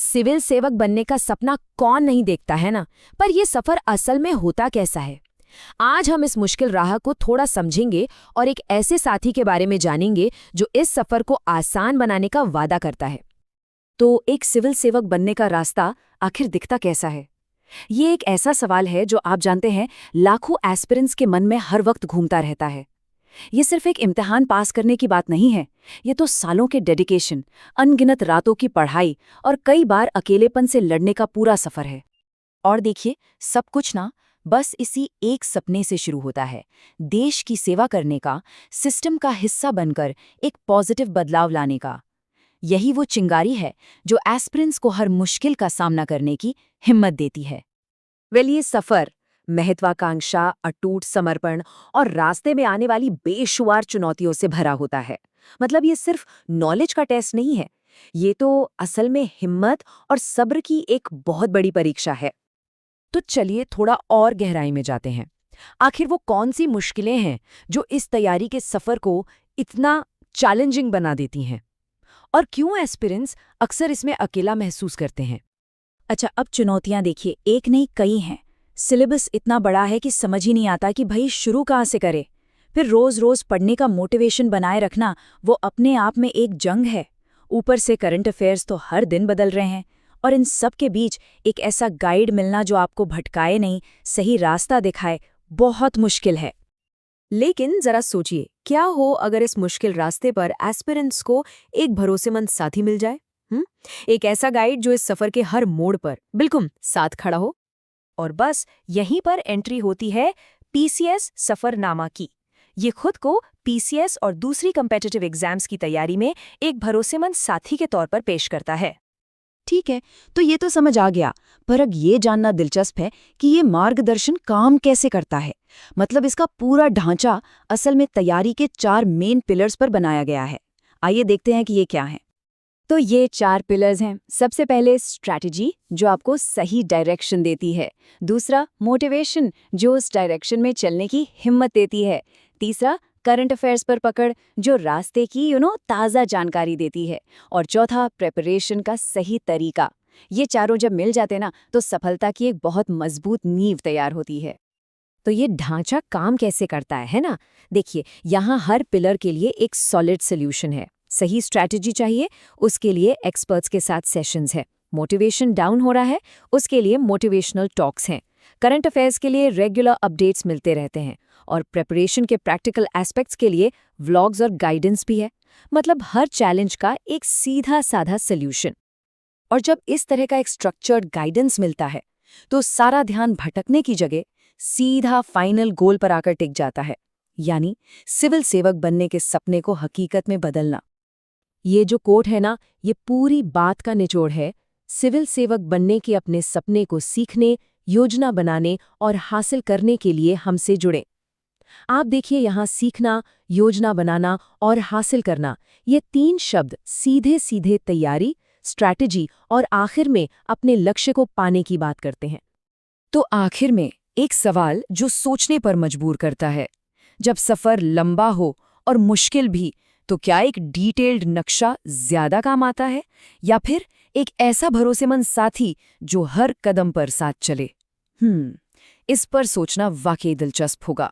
Civil सेवक बनने का सपना कौन नहीं देखता है ना। पर यह सफर असल में होता कैसा है? आज हम इस मुश्किल राह को थोड़ा समझेंगे और एक ऐसे साथी के बारे में जानेंगे जो इस सफर को आसान बनाने का वादा करता है। तो एक सिविल सेवक बनने का रास्ता आखिर दिखता कैसा है? ये एक ऐसा सवाल है जो आप जानते हैं लाखों एस्पिरेंट्स के मन में हर वक्त घूमता रहता है। ये सिर्फ एक इम्तिहान पास करने की बात नहीं है, ये तो सालों के डेडिकेशन, अनगिनत रातों की पढ़ाई और कई बार अकेलेपन से लड़ने का पूरा सफर है। और देखिए, सब कुछ ना बस इसी एक सपने से शुरू होता है, देश की सेवा करने का, सिस्टम का हिस्सा बनकर एक पॉजिटिव बदलाव लाने का। यही वो चिंगारी है जो एस्पिरेंट्स को हर मुश्किल का सामना करने की हिम्मत देती है। ये सफर महत्वाकांक्षा, अटूट समर्पण और रास्ते में आने वाली बेशुमार चुनौतियों से भरा होता है। मतलब ये सिर्फ नॉलेज का टेस्ट नहीं है, ये तो असल में हिम्मत और सब्र की एक बहुत बड़ी परीक्षा है। तो चलिए थोड़ा और गहराई में जाते हैं। आखिर वो कौन सी मुश्किलें हैं जो इस तैयारी के सफर को इतना चैलेंजिंग बना देती हैं? और क्यों एस्पिरेंट्स अक्सर इसमें अकेला महसूस करते हैं? अच्छा, अब चुनौतियां देखिए, एक नहीं कई हैं। सिलेबस इतना बड़ा है कि समझ ही नहीं आता कि भाई शुरू कहाँ से करे। फिर रोज रोज पढ़ने का मोटिवेशन बनाए रखना, वो अपने आप में एक जंग है। ऊपर से करंट अफेयर्स तो हर दिन बदल रहे हैं, और इन सब के बीच एक ऐसा गाइड मिलना जो आपको भटकाए नहीं, सही रास्ता दिखाए, बहुत मुश्किल है। लेकिन जरा सोचिए, क्या हो अगर इस मुश्किल रास्ते पर एस्पिरेंट्स को एक भरोसेमंद साथी मिल जाए? एक ऐसा गाइड जो इस सफर के हर मोड़ पर बिल्कुल साथ खड़ा हो। और बस यहीं पर एंट्री होती है पीसीएस सफरनामा की। ये खुद को पीसीएस और दूसरी कम्पिटिटिव एग्जाम्स की तैयारी में एक भरोसेमंद साथी के तौर पर पेश करता है। ठीक है, तो ये तो समझ आ गया, पर अब ये जानना दिलचस्प है कि ये मार्गदर्शन काम कैसे करता है। मतलब इसका पूरा ढांचा असल में तैयारी के 4 मेन पिलर्स पर बनाया गया है। आइए देखते हैं कि ये क्या है। तो ये 4 पिलर्स हैं। सबसे पहले स्ट्रैटेजी, जो आपको सही डायरेक्शन देती है। दूसरा मोटिवेशन, जो उस डायरेक्शन में चलने की हिम्मत देती है। तीसरा करंट अफेयर्स पर पकड़, जो रास्ते की ताज़ा जानकारी देती है। और चौथा प्रिपरेशन का सही तरीका। ये चारों जब मिल जाते ना, तो सफलता की एक बहुत मजबूत नींव तैयार होती है। तो ये ढांचा काम कैसे करता है ना? देखिए, यहाँ हर पिलर के लिए एक सॉलिड सोल्यूशन है। सही स्ट्रैटेजी चाहिए, उसके लिए एक्सपर्ट्स के साथ सेशंस है। मोटिवेशन डाउन हो रहा है, उसके लिए मोटिवेशनल टॉक्स हैं। करंट अफेयर्स के लिए रेगुलर अपडेट्स मिलते रहते हैं। और प्रिपरेशन के प्रैक्टिकल एस्पेक्ट्स के लिए व्लॉग्स और गाइडेंस भी है। मतलब हर चैलेंज का एक सीधा साधा सोल्यूशन। और जब इस तरह का एक स्ट्रक्चर्ड गाइडेंस मिलता है, तो सारा ध्यान भटकने की जगह सीधा फाइनल गोल पर आकर टिक जाता है, यानी सिविल सेवक बनने के सपने को हकीकत में बदलना। ये जो कोट है ना, ये पूरी बात का निचोड़ है। सिविल सेवक बनने के अपने सपने को सीखने, योजना बनाने और हासिल करने के लिए हमसे जुड़े। आप देखिए, यहाँ सीखना, योजना बनाना और हासिल करना, ये 3 शब्द सीधे सीधे तैयारी, स्ट्रैटेजी और आखिर में अपने लक्ष्य को पाने की बात करते हैं। तो आखिर में एक सवाल जो सोचने पर मजबूर करता है, जब सफर लंबा हो और मुश्किल भी, तो क्या एक डिटेल्ड नक्शा ज्यादा काम आता है, या फिर एक ऐसा भरोसेमंद साथी जो हर कदम पर साथ चले? इस पर सोचना वाकई दिलचस्प होगा।